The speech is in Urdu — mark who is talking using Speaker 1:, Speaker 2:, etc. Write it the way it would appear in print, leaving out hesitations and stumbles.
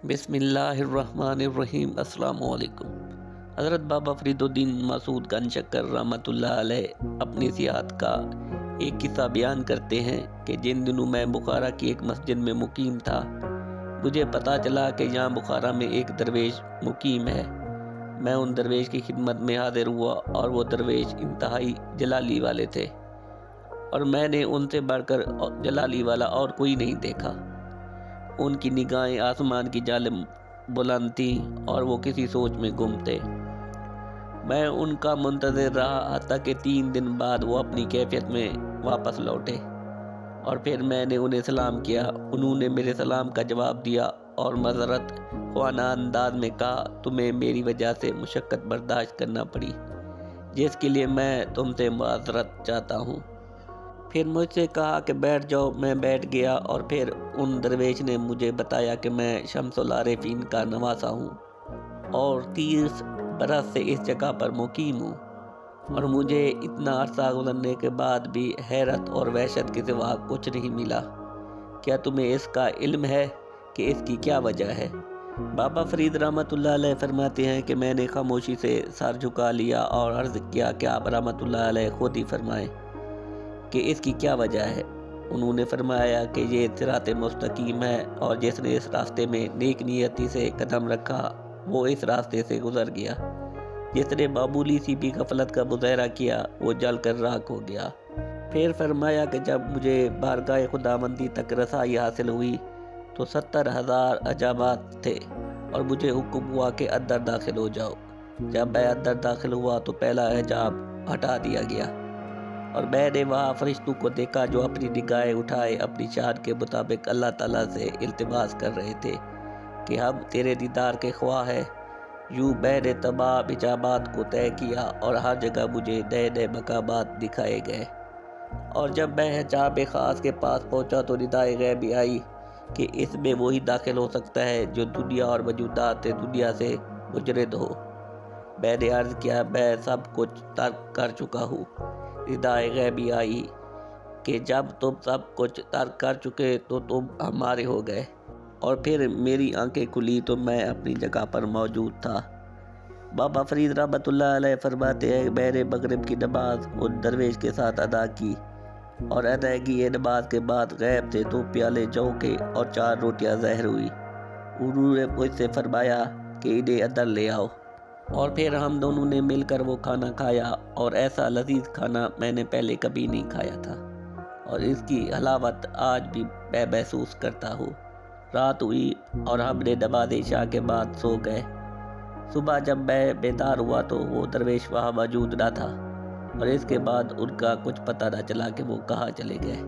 Speaker 1: بسم اللہ الرحمن الرحیم۔ السلام علیکم۔ حضرت بابا فرید الدین مسعود گنج شکر رحمۃ اللہ علیہ اپنی سیاحت کا ایک قصہ بیان کرتے ہیں کہ جن دنوں میں بخارا کی ایک مسجد میں مقیم تھا، مجھے پتہ چلا کہ یہاں بخارا میں ایک درویش مقیم ہے۔ میں ان درویش کی خدمت میں حاضر ہوا اور وہ درویش انتہائی جلالی والے تھے، اور میں نے ان سے بڑھ کر جلالی والا اور کوئی نہیں دیکھا۔ ان کی نگاہیں آسمان کی جانب بلند تھیں اور وہ کسی سوچ میں گم تھے۔ میں ان کا منتظر رہا حتیٰ کہ 3 دن بعد وہ اپنی کیفیت میں واپس لوٹے، اور پھر میں نے انہیں سلام کیا۔ انہوں نے میرے سلام کا جواب دیا اور معذرت خواہ انداز میں کہا، تمہیں میری وجہ سے مشقت برداشت کرنا پڑی، جس کے لیے میں تم سے معذرت چاہتا ہوں۔ پھر مجھ سے کہا کہ بیٹھ جاؤ۔ میں بیٹھ گیا، اور پھر ان درویش نے مجھے بتایا کہ میں شمس العارفین کا نواسہ ہوں اور 30 برس سے اس جگہ پر مقیم ہوں، اور مجھے اتنا عرصہ گزرنے کے بعد بھی حیرت اور وحشت کے سوا کچھ نہیں ملا۔ کیا تمہیں اس کا علم ہے کہ اس کی کیا وجہ ہے؟ بابا فرید رحمۃ اللہ علیہ فرماتے ہیں کہ میں نے خاموشی سے سر جھکا لیا اور عرض کیا کہ آپ رحمۃ اللہ علیہ خود ہی فرمائیں کہ اس کی کیا وجہ ہے۔ انہوں نے فرمایا کہ یہ صراط مستقیم ہے، اور جس نے اس راستے میں نیک نیتی سے قدم رکھا وہ اس راستے سے گزر گیا، جس نے معمولی سی بھی غفلت کا مظاہرہ کیا وہ جل کر راکھ ہو گیا۔ پھر فرمایا کہ جب مجھے بارگاہ خداوندی تک رسائی حاصل ہوئی تو 70,000 عجابات تھے، اور مجھے حکم ہوا کہ اندر داخل ہو جاؤ۔ جب میں اندر داخل ہوا تو پہلا حجاب ہٹا دیا گیا، اور میں نے وہاں فرشتوں کو دیکھا جو اپنی نگاہیں اٹھائے اپنی شان کے مطابق اللہ تعالیٰ سے التماس کر رہے تھے کہ ہم تیرے دیدار کے خواہ ہیں۔ یوں میں نے تمام حجابات کو طے کیا، اور ہر جگہ مجھے نئے نئے مقامات دکھائے گئے، اور جب میں حجاب خاص کے پاس پہنچا تو ندائے غیبی آئی کہ اس میں وہی داخل ہو سکتا ہے جو دنیا اور موجودات دنیا سے مجرد ہو۔ میں نے عرض کیا، میں سب کچھ ترک کر چکا ہوں۔ ندائے غیبی آئی کہ جب تم سب کچھ ترک کر چکے تو تم ہمارے ہو گئے، اور پھر میری آنکھیں کھلی تو میں اپنی جگہ پر موجود تھا۔ بابا فرید رحمۃ اللہ علیہ فرماتے ہیں، میں نے مغرب کی نماز ان درویش کے ساتھ ادا کی، اور ادائیگی نماز کے بعد غیب سے 2 پیالے جو کے اور 4 روٹیاں ظاہر ہوئی۔ انہوں نے مجھ سے فرمایا کہ انہیں اندر لے آؤ، اور پھر ہم دونوں نے مل کر وہ کھانا کھایا، اور ایسا لذیذ کھانا میں نے پہلے کبھی نہیں کھایا تھا، اور اس کی حلاوت آج بھی میں محسوس کرتا ہوں۔ رات ہوئی اور ہم نے نماز عشاء کے بعد سو گئے۔ صبح جب میں بیدار ہوا تو وہ درویش وہاں موجود نہ تھا، اور اس کے بعد ان کا کچھ پتہ نہ چلا کہ وہ کہاں چلے گئے۔